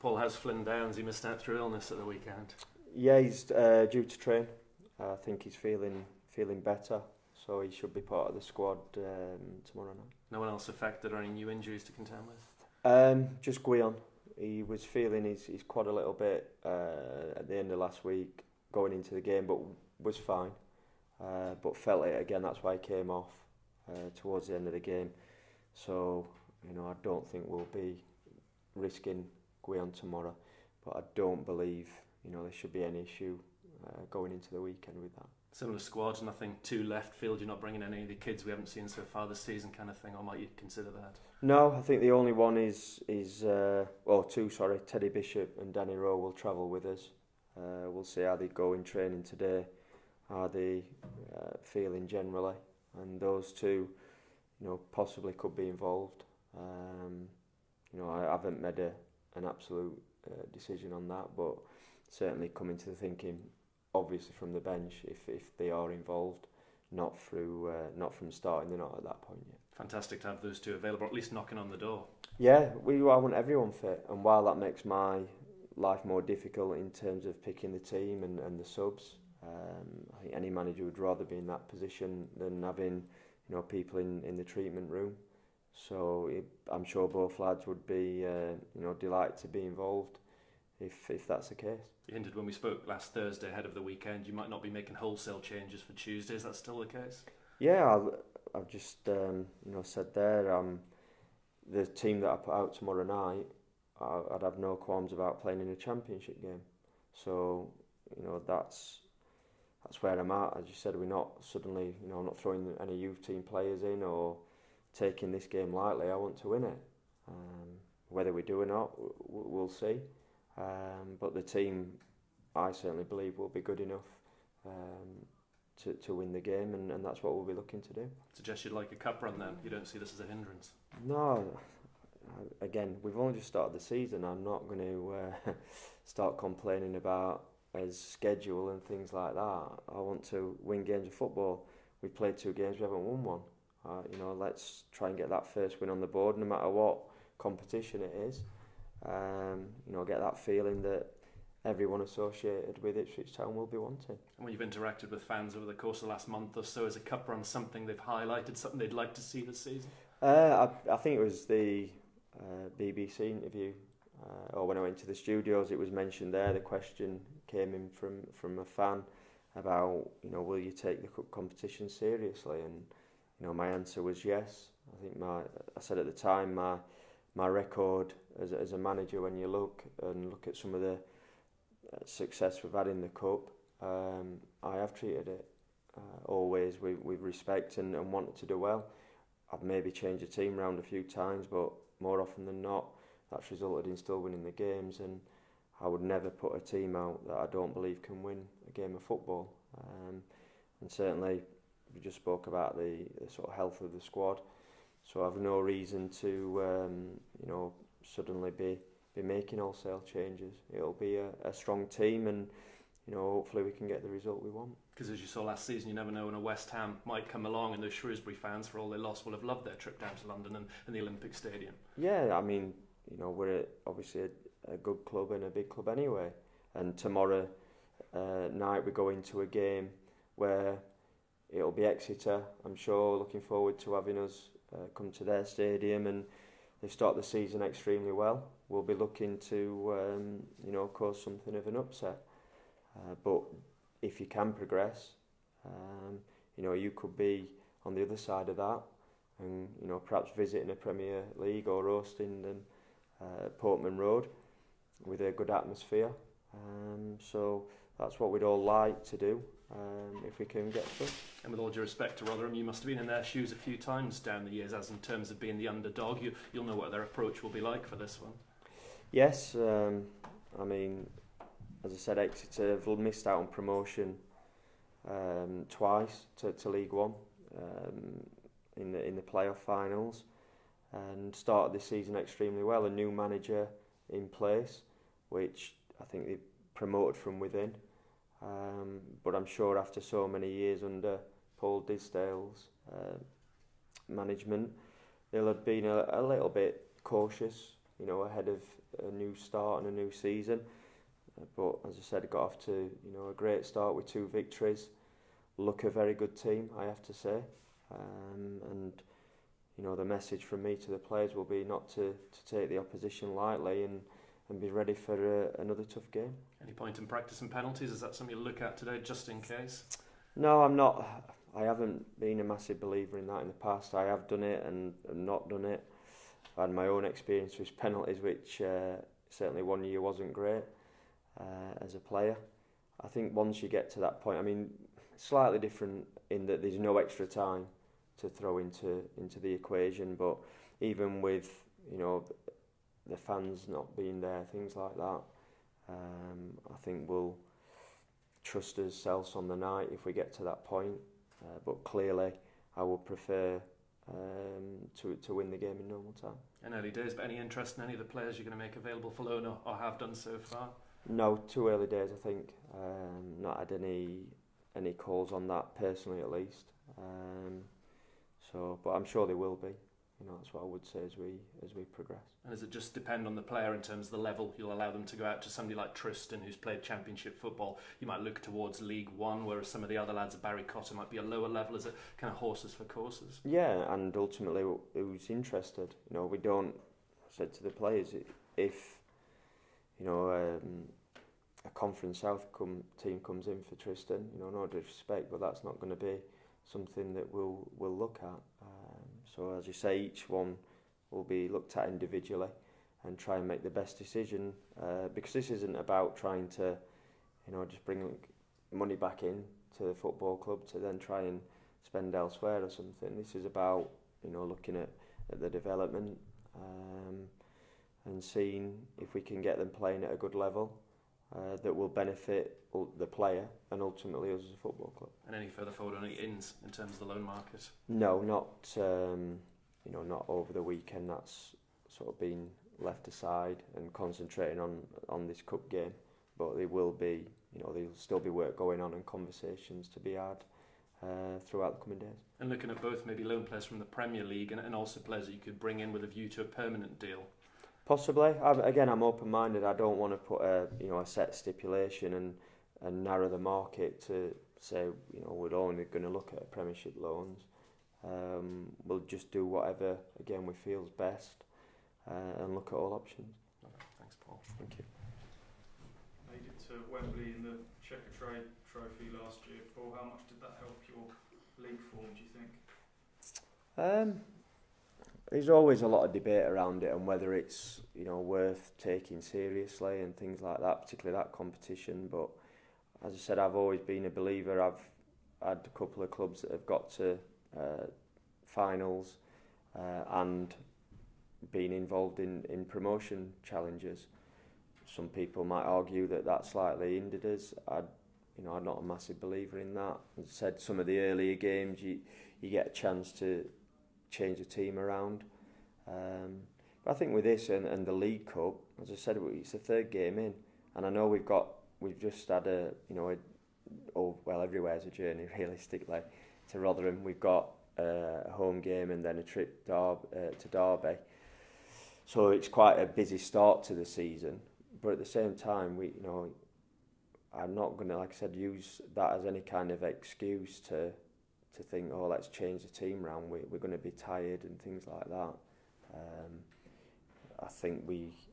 Paul, how's Flynn Downs? He missed out through illness at the weekend. Yeah, he's due to train. I think he's feeling better, so he should be part of the squad tomorrow night. No one else affected or any new injuries to contend with? Just Guion. He was feeling his quad a little bit at the end of last week, going into the game, but was fine. But felt it again. That's why he came off towards the end of the game. So I don't think we'll be risking Guion tomorrow, but I don't believe there should be any issue going into the weekend with that. Similar squad, nothing too left field. You're not bringing any of the kids we haven't seen so far this season, kind of thing, or might you consider that? No, I think the only one is two. Sorry, Teddy Bishop and Danny Rowe will travel with us. We'll see how they go in training today, how they feeling generally, and those two, possibly could be involved. I haven't made an absolute decision on that, but certainly coming to the thinking, obviously from the bench, if they are involved, not from starting, they're not at that point yet. Fantastic to have those two available, at least knocking on the door. Yeah, I want everyone fit, and while that makes my life more difficult in terms of picking the team and the subs, I think any manager would rather be in that position than having people in the treatment room. So I'm sure both lads would be delighted to be involved if that's the case. You hinted when we spoke last Thursday ahead of the weekend you might not be making wholesale changes for Tuesday. Is that still the case? Yeah, I've just said there, the team that I put out tomorrow night, I'd have no qualms about playing in a championship game. So that's where I'm at. As you said, we're not suddenly I'm not throwing any youth team players in or taking this game lightly. I want to win it. Whether we do or not, we'll see. But the team, I certainly believe, will be good enough to win the game, and that's what we'll be looking to do. Suggest you'd like a cup run then? You don't see this as a hindrance? No. Again, we've only just started the season. I'm not going to start complaining about his schedule and things like that. I want to win games of football. We've played 2 games, we haven't won one. Let's try and get that first win on the board, no matter what competition it is. Get that feeling that everyone associated with Ipswich Town will be wanting. And when you've interacted with fans over the course of the last month or so, is a cup run something they've highlighted, something they'd like to see this season? I think it was the BBC interview, or when I went to the studios, it was mentioned there. The question came in from a fan about, will you take the cup competition seriously? And my answer was yes. I think I said at the time my record as a manager, when you look at some of the success we've had in the cup, I have treated it always with respect and wanted to do well. I've maybe changed the team around a few times, but more often than not, that's resulted in still winning the games, and I would never put a team out that I don't believe can win a game of football. And certainly, we just spoke about the sort of health of the squad, so I've no reason to suddenly be making wholesale changes. It'll be a strong team, and hopefully we can get the result we want. Because as you saw last season, you never know when a West Ham might come along, and those Shrewsbury fans, for all they lost, will have loved their trip down to London and the Olympic Stadium. Yeah, I mean, we're obviously a good club and a big club anyway. And tomorrow night we go into a game where it'll be Exeter, I'm sure, looking forward to having us come to their stadium, and they've started the season extremely well. We'll be looking to cause something of an upset. But if you can progress, you could be on the other side of that, and perhaps visiting a Premier League or hosting them Portman Road with a good atmosphere. So that's what we'd all like to do if we can get through. And with all due respect to Rotherham, you must have been in their shoes a few times down the years, as in terms of being the underdog. You'll know what their approach will be like for this one. Yes, I mean, as I said, Exeter have missed out on promotion twice to League One in the playoff finals, and started this season extremely well. A new manager in place, which I think they've promoted from within. But I'm sure after so many years under Paul Disdale's management, they'll have been a little bit cautious, ahead of a new start and a new season. But as I said, got off to a great start with 2 victories. Look a very good team, I have to say. And the message from me to the players will be not to take the opposition lightly and be ready for another tough game. Any point in practicing penalties? Is that something you look at today, just in case? No, I'm not. I haven't been a massive believer in that in the past. I have done it and not done it. I had my own experience with penalties, which certainly one year wasn't great as a player. I think once you get to that point, I mean, slightly different in that there's no extra time to throw into the equation, but even with the fans not being there, things like that, I think we'll trust ourselves on the night if we get to that point. But clearly, I would prefer to win the game in normal time. In early days, but any interest in any of the players you're going to make available for loan or have done so far? No, too early days, I think. Not had any calls on that personally, at least. But I'm sure they will be. That's what I would say as we progress. And does it just depend on the player in terms of the level you'll allow them to go out to? Somebody like Tristan, who's played Championship football, you might look towards League One, whereas some of the other lads at Barry Cotter might be a lower level. Is it kind of horses for courses? Yeah, and ultimately who's interested. We don't, I said to the players, if a Conference South team comes in for Tristan, no disrespect, but that's not going to be something that we'll look at. So as you say, each one will be looked at individually and try and make the best decision, because this isn't about trying to just bring money back in to the football club to then try and spend elsewhere or something. This is about looking at the development and seeing if we can get them playing at a good level that will benefit the player and ultimately us as a football club. And any further forward on any ins in terms of the loan market? No, not over the weekend. That's sort of been left aside and concentrating on this cup game. But there will be, there'll still be work going on and conversations to be had throughout the coming days. And looking at both maybe loan players from the Premier League and also players that you could bring in with a view to a permanent deal. Possibly. I'm open-minded. I don't want to put a set stipulation and narrow the market to say we're only going to look at Premiership loans. We'll just do whatever again we feels best and look at all options. Thanks, Paul. Thank you. Made it to Wembley in the Checker Trade Trophy last year, Paul. How much did that help your league form, do you think? There's always a lot of debate around it and whether it's worth taking seriously and things like that, particularly that competition. But as I said, I've always been a believer. I've had a couple of clubs that have got to finals and been involved in promotion challenges. Some people might argue that slightly hindered us. I'm not a massive believer in that. As I said, some of the earlier games you get a chance to change the team around. But I think with this and the League Cup, as I said, it's the third game in, and I know we've just had everywhere's a journey realistically to Rotherham. We've got a home game and then a trip to Derby, so it's quite a busy start to the season. But at the same time, I'm not going to, like I said, use that as any kind of excuse to think, let's change the team round. We're going to be tired and things like that. I think these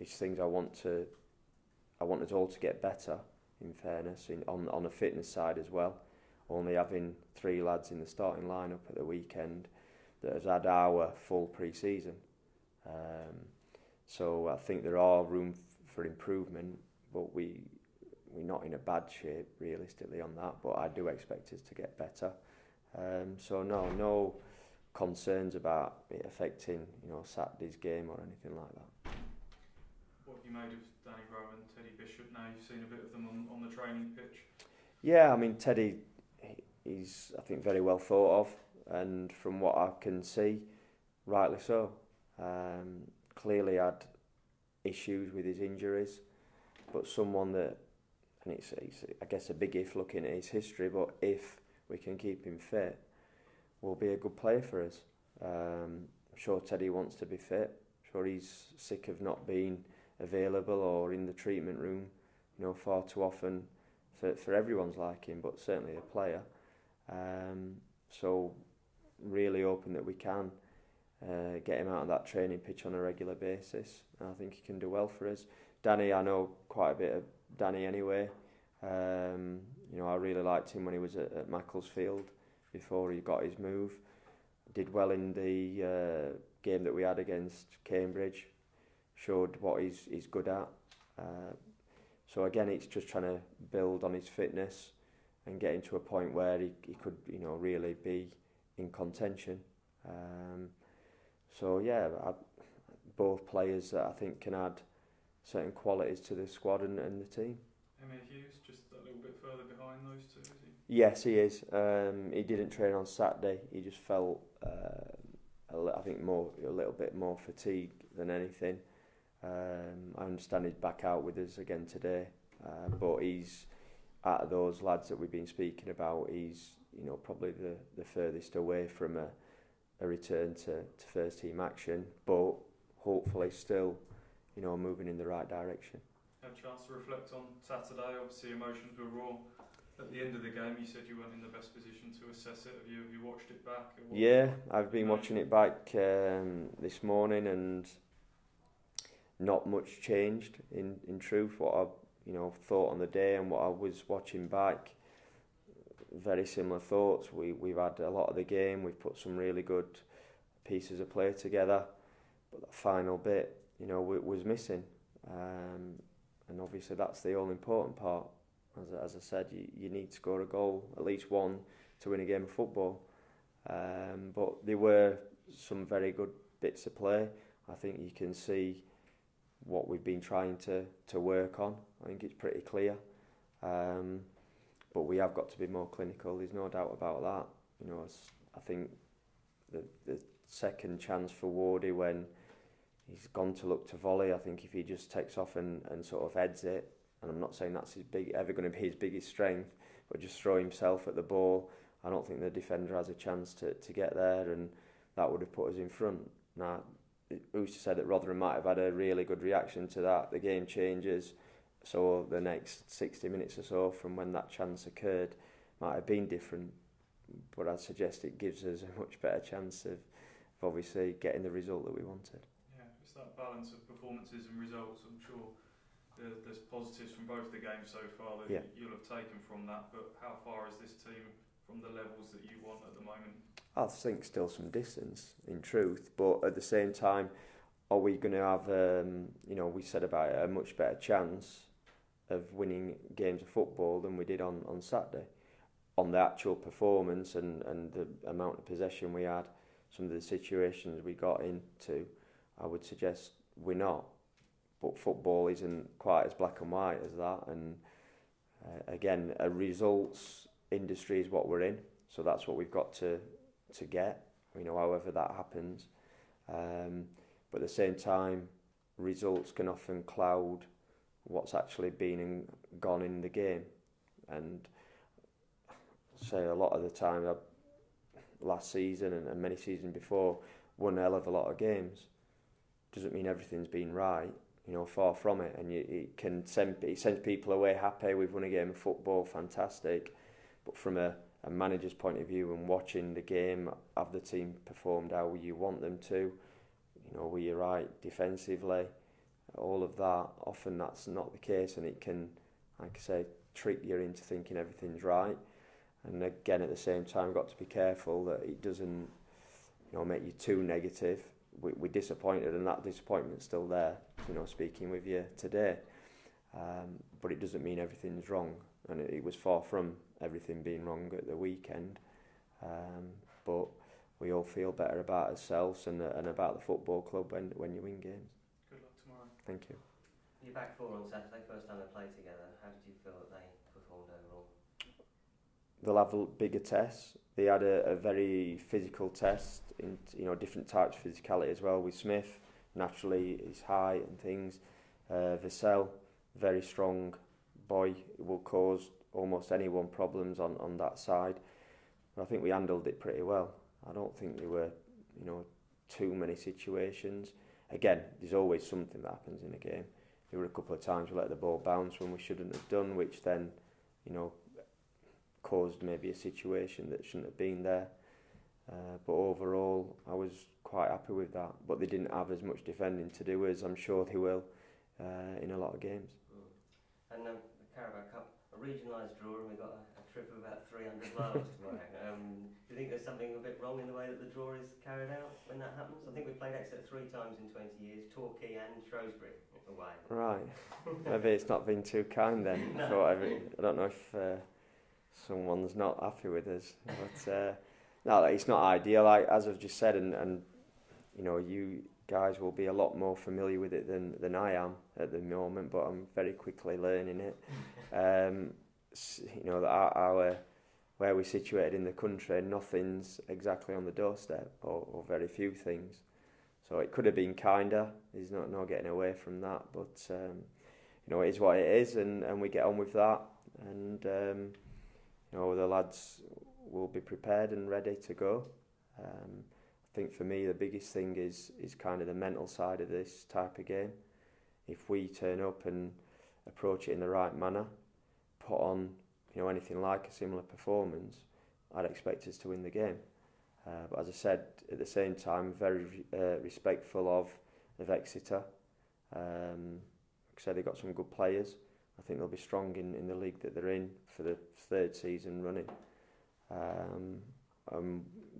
things I want us all to get better. In fairness, on a fitness side as well. Only having 3 lads in the starting lineup at the weekend that has had our full pre-season. So I think there are room for improvement, but we're not in a bad shape realistically on that. But I do expect us to get better. So no concerns about it affecting Saturday's game or anything like that. What have you made of Danny Rowe and Teddy Bishop now? You've seen a bit of them on the training pitch. Yeah, I mean Teddy, he's I think very well thought of, and from what I can see, rightly so. Clearly had issues with his injuries, but someone that, and it's I guess a big if looking at his history, but if we can keep him fit, will be a good player for us. I'm sure Teddy wants to be fit. I'm Sure, he's sick of not being available or in the treatment room, you know, far too often for everyone's liking, but certainly a player. So really hoping that we can get him out on that training pitch on a regular basis. I think he can do well for us. Danny, I know quite a bit of Danny anyway. You know, I really liked him when he was at Macclesfield before he got his move. Did well in the game that we had against Cambridge. Showed what he's good at. So again, it's just trying to build on his fitness and get him to a point where he could, you know, really be in contention. So yeah, both players that I think can add certain qualities to the squad and the team. Emir Hughes, just a little bit further behind those two, is he? Yes, he is. He didn't train on Saturday. He just felt, I think, a little bit more fatigued than anything. I understand he's back out with us again today, but he's out of those lads that we've been speaking about. He's, you know, probably the furthest away from a return to first team action, but hopefully still, you know, moving in the right direction. Had a chance to reflect on Saturday. Obviously, emotions were raw. At the end of the game, you said you weren't in the best position to assess it. Have you watched it back? Yeah, I've been watching it back this morning, and not much changed in truth. What I, you know, thought on the day and what I was watching back, very similar thoughts. We've had a lot of the game. We've put some really good pieces of play together, but that final bit, you know, was missing. And obviously that's the all important part. As I said, you need to score a goal, at least one, to win a game of football. But there were some very good bits of play. I think you can see what we've been trying to work on. I think it's pretty clear. But we have got to be more clinical, there's no doubt about that. You know, I think the second chance for Wardy, when he's gone to look to volley, I think if he just takes off and sort of heads it, and I'm not saying that's ever going to be his biggest strength, but just throw himself at the ball, I don't think the defender has a chance to get there, and that would have put us in front. Now, who's to say that Rotherham might have had a really good reaction to that? The game changes, so the next 60 minutes or so from when that chance occurred might have been different, but I'd suggest it gives us a much better chance of obviously getting the result that we wanted. Yeah, it's that balance of performances and results. I'm sure there's positives from both the games so far that you'll have taken from that, but how far is this team from the levels that you want at the moment? I think still some distance, in truth, but at the same time, are we going to have, you know, we said about it, a much better chance of winning games of football than we did on Saturday? On the actual performance and the amount of possession we had, some of the situations we got into, I would suggest we're not. But football isn't quite as black and white as that, and again, a results industry is what we're in, so that's what we've got to get, you know, however that happens. But at the same time, results can often cloud what's actually been and gone in the game, and say a lot of the time, last season and many seasons before, won a hell of a lot of games. Doesn't mean everything's been right, you know, far from it, and it sends people away happy. We've won a game of football, fantastic, but from a manager's point of view and watching the game, have the team performed how you want them to? You know, were you right defensively? All of that, often that's not the case, and it can, like I say, trick you into thinking everything's right. And again, at the same time, we've got to be careful that it doesn't, you know, make you too negative. We're disappointed, and that disappointment's still there, you know, speaking with you today. But it doesn't mean everything's wrong, and it was far from everything being wrong at the weekend. But we all feel better about ourselves and about the football club when you win games. Good luck tomorrow. Thank you. You're back four on Saturday, first time they played together. How did you feel that they performed overall? They'll have bigger tests. They had a very physical test, in, you know, different types of physicality as well. With Smith, naturally his height and things. Vassell, very strong boy, will cause almost anyone problems on that side. But I think we handled it pretty well. I don't think there were, you know, too many situations. again, there's always something that happens in a game. There were a couple of times we let the ball bounce when we shouldn't have done, which then, you know, caused maybe a situation that shouldn't have been there. But overall, I was quite happy with that. But they didn't have as much defending to do as I'm sure they will in a lot of games. And the Carabao Cup, a regionalised draw, and we got a trip of about 300 miles tomorrow. Do you think there's something a bit wrong in the way that the draw is carried out when that happens? I think we played Exeter 3 times in 20 years, Torquay and Shrewsbury away. Right. Maybe it's not been too kind then. No. I don't know if someone's not happy with us. But no, it's not ideal. As I've just said, and you know, you guys will be a lot more familiar with it than I am at the moment, but I'm very quickly learning it. You know, our where we're situated in the country, nothing's exactly on the doorstep, or very few things. So it could have been kinder. There's no getting away from that. But you know, it is what it is, and we get on with that. And you know, the lads will be prepared and ready to go. I think for me the biggest thing is kind of the mental side of this type of game. If we turn up and approach it in the right manner, put on, you know, anything like a similar performance, I'd expect us to win the game. But as I said, at the same time, very respectful of Exeter. Like I said, they've got some good players. I think they'll be strong in the league that they're in for the 3rd season running.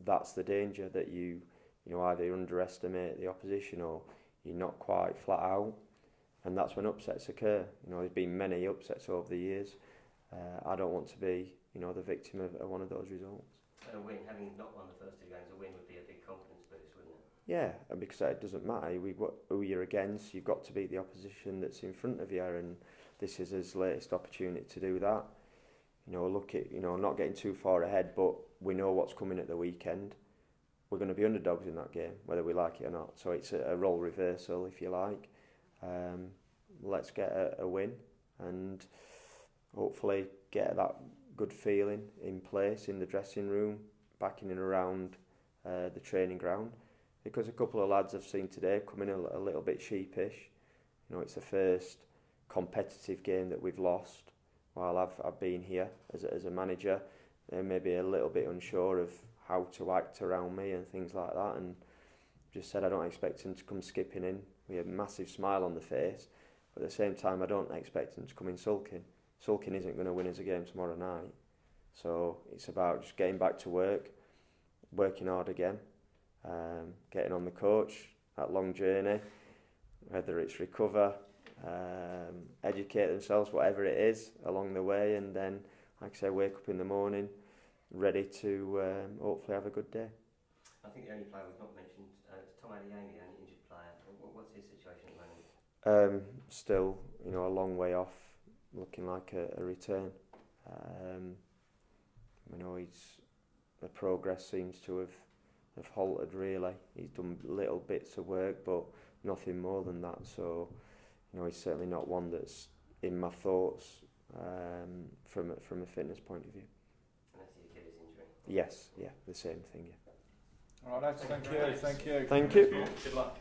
That's the danger, that you know, either underestimate the opposition or you're not quite flat out, and that's when upsets occur. You know, there's been many upsets over the years. I don't want to be, you know, the victim of one of those results. And a win, having not won the first 2 games, a win would be a big confidence boost, wouldn't it? Yeah, and because it doesn't matter who you're against, you've got to beat the opposition that's in front of you, and this is his latest opportunity to do that. You know, look at, you know, not getting too far ahead, but we know what's coming at the weekend. We're going to be underdogs in that game, whether we like it or not. So it's a role reversal, if you like. Let's get a win and hopefully get that good feeling in place in the dressing room, back in and around the training ground. Because a couple of lads I've seen today come in a little bit sheepish. You know, it's the first competitive game that we've lost while I've been here as a manager. They're maybe a little bit unsure of how to act around me and things like that, and just said I don't expect him to come skipping in with a massive smile on the face, but at the same time I don't expect him to come in sulking. Sulking isn't going to win us a game tomorrow night, so it's about just getting back to work, working hard again, getting on the coach, that long journey, whether it's recover, educate themselves, whatever it is along the way, and then, like I say, wake up in the morning ready to hopefully have a good day. I think the only player we've not mentioned is Tom Adeyemi, an injured player. What's his situation at the moment? Still, you know, a long way off, looking like a return. You know, the progress seems to have halted really. He's done little bits of work, but nothing more than that. So, you know, he's certainly not one that's in my thoughts from a fitness point of view. And that's the Achilles injury? Yes, yeah, the same thing, yeah. All right, lads, thank you. Thank you. Good luck.